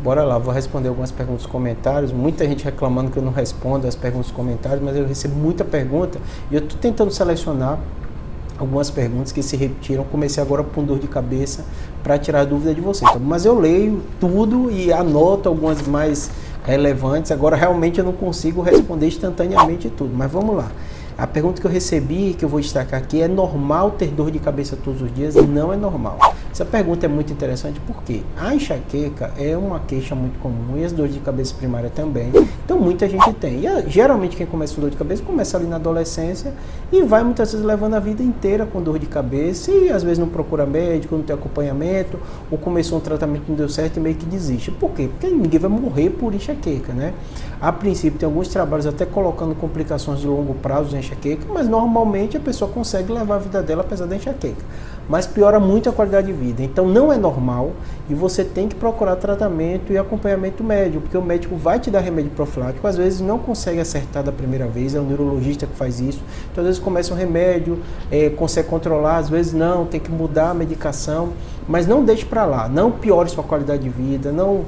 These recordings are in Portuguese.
Bora lá, vou responder algumas perguntas nos comentários. Muita gente reclamando que eu não respondo as perguntas nos comentários, mas eu recebo muita pergunta e eu estou tentando selecionar algumas perguntas que se repetiram. Comecei agora com dor de cabeça para tirar a dúvida de vocês. Então, mas eu leio tudo e anoto algumas mais relevantes. Agora realmente eu não consigo responder instantaneamente tudo, mas vamos lá. A pergunta que eu recebi, que eu vou destacar aqui, é normal ter dor de cabeça todos os dias? Não é normal. Essa pergunta é muito interessante porque a enxaqueca é uma queixa muito comum e as dores de cabeça primária também. Então muita gente tem. E geralmente quem começa com dor de cabeça começa ali na adolescência e vai muitas vezes levando a vida inteira com dor de cabeça e às vezes não procura médico, não tem acompanhamento, ou começou um tratamento que não deu certo e meio que desiste. Por quê? Porque ninguém vai morrer por enxaqueca, né? A princípio tem alguns trabalhos até colocando complicações de longo prazo da enxaqueca, mas normalmente a pessoa consegue levar a vida dela apesar da enxaqueca. Mas piora muito a qualidade de vida. Então não é normal e você tem que procurar tratamento e acompanhamento médico, porque o médico vai te dar remédio profilático, às vezes não consegue acertar da primeira vez, é o neurologista que faz isso. Então às vezes começa um remédio, consegue controlar, às vezes não, tem que mudar a medicação, mas não deixe para lá, não piore sua qualidade de vida, não...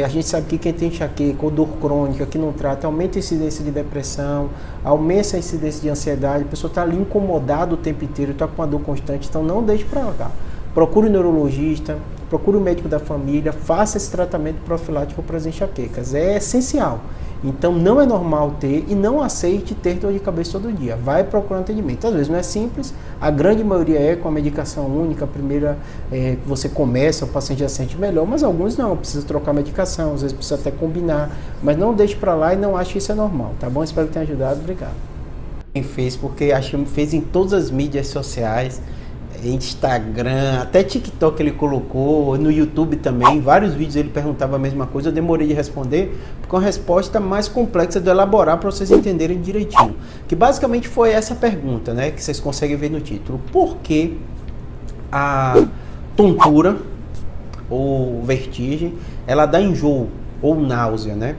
a gente sabe que quem tem enxaqueca ou dor crônica que não trata, aumenta a incidência de depressão, aumenta a incidência de ansiedade, a pessoa está ali incomodada o tempo inteiro, está com uma dor constante, então não deixe para lá. Procure o neurologista, procure o médico da família, faça esse tratamento profilático para as enxaquecas, é essencial. Então não é normal ter e não aceite ter dor de cabeça todo dia. Vai procurar um atendimento. Às vezes não é simples, a grande maioria é com a medicação única, a primeira que você começa, o paciente já sente melhor, mas alguns não, precisa trocar medicação, às vezes precisa até combinar, mas não deixe para lá e não ache que isso é normal, tá bom? Espero que tenha ajudado, obrigado. Quem fez, porque acho que fez em todas as mídias sociais, Instagram, até TikTok ele colocou, no YouTube também, vários vídeos ele perguntava a mesma coisa, eu demorei de responder, porque é uma resposta mais complexa de elaborar para vocês entenderem direitinho. Que basicamente foi essa pergunta, né, que vocês conseguem ver no título. Por que a tontura ou vertigem, ela dá enjoo ou náusea, né?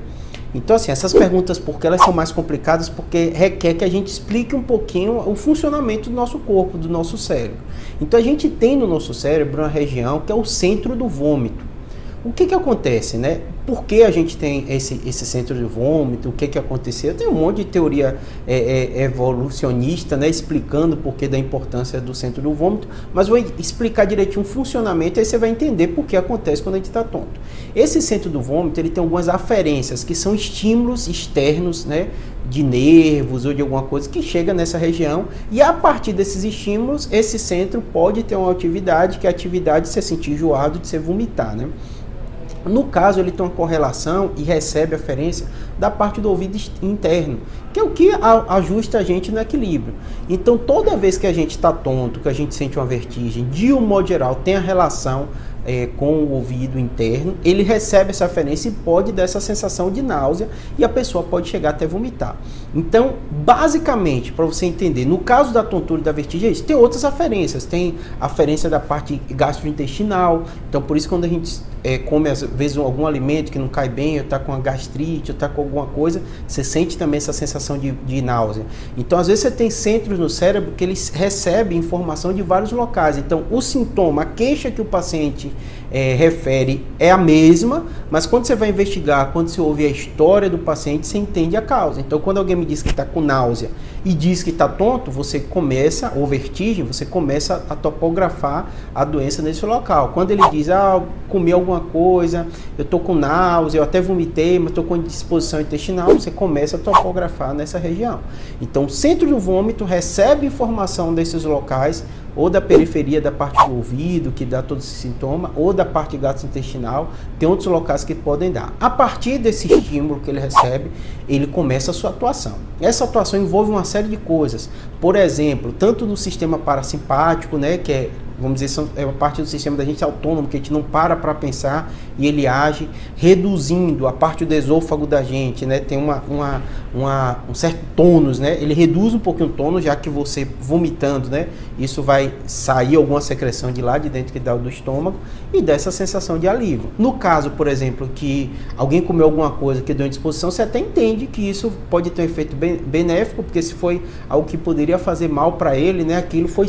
Então, assim, essas perguntas, porque elas são mais complicadas, porque requer que a gente explique um pouquinho o funcionamento do nosso corpo, do nosso cérebro. Então, a gente tem no nosso cérebro uma região que é o centro do vômito. O que acontece, né? Por que a gente tem esse centro de vômito? O que aconteceu? Tem um monte de teoria evolucionista, né, explicando o porquê da importância do centro do vômito, mas vou explicar direitinho o funcionamento e aí você vai entender por que acontece quando a gente está tonto. Esse centro do vômito, ele tem algumas aferências, que são estímulos externos, né, de nervos ou de alguma coisa que chega nessa região, e a partir desses estímulos, esse centro pode ter uma atividade, que é a atividade de se sentir enjoado, de se vomitar, né? No caso, ele tem uma correlação e recebe aferência da parte do ouvido interno, que é o que ajusta a gente no equilíbrio. Então, toda vez que a gente está tonto, que a gente sente uma vertigem, de um modo geral, tem a relação com o ouvido interno, ele recebe essa aferência e pode dar essa sensação de náusea e a pessoa pode chegar até vomitar. Então, basicamente, para você entender, no caso da tontura e da vertigem, tem outras aferências. Tem a aferência da parte gastrointestinal. Então, por isso, quando a gente come, às vezes, algum alimento que não cai bem, ou está com uma gastrite, ou está com alguma coisa, você sente também essa sensação de náusea. Então, às vezes, você tem centros no cérebro que eles recebem informação de vários locais. Então, o sintoma, a queixa que o paciente refere é a mesma, mas quando você vai investigar, quando você ouve a história do paciente, você entende a causa. Então, quando alguém me diz que está com náusea e diz que está tonto, você começa, ou vertigem, você começa a topografar a doença nesse local. Quando ele diz, comi alguma coisa, eu estou com náusea, eu até vomitei, mas estou com indisposição intestinal, você começa a topografar nessa região. Então, o centro do vômito recebe informação desses locais, ou da periferia da parte do ouvido, que dá todo esse sintoma, ou da parte gastrointestinal, tem outros locais que podem dar. A partir desse estímulo que ele recebe, ele começa a sua atuação. Essa atuação envolve uma série de coisas. Por exemplo, tanto no sistema parasimpático, né, que é, vamos dizer, é uma parte do sistema da gente autônomo, que a gente não para pensar e ele age, reduzindo a parte do esôfago da gente, né, tem um certo tônus, né, ele reduz um pouquinho o tônus, já que você vomitando, né, isso vai sair alguma secreção de lá de dentro que dá do estômago e dá essa sensação de alívio. No caso, por exemplo, que alguém comeu alguma coisa que deu indisposição, você até entende que isso pode ter um efeito benéfico, porque se foi algo que poderia fazer mal para ele, né, aquilo foi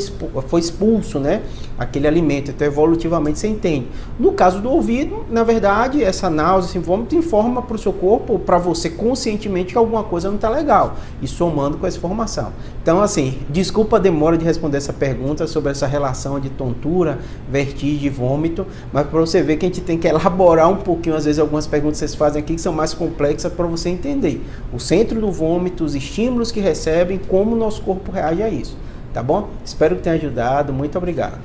expulso, né, aquele alimento, então evolutivamente você entende. No caso do ouvido, na verdade, essa náusea, esse vômito informa para o seu corpo, para você conscientemente, que alguma coisa não está legal, e somando com essa informação. Então, assim, desculpa a demora de responder essa pergunta sobre essa relação de tontura, vertigem e vômito, mas para você ver que a gente tem que elaborar um pouquinho, às vezes, algumas perguntas que vocês fazem aqui que são mais complexas para você entender o centro do vômito, os estímulos que recebem, como o nosso corpo reage a isso. Tá bom? Espero que tenha ajudado. Muito obrigado.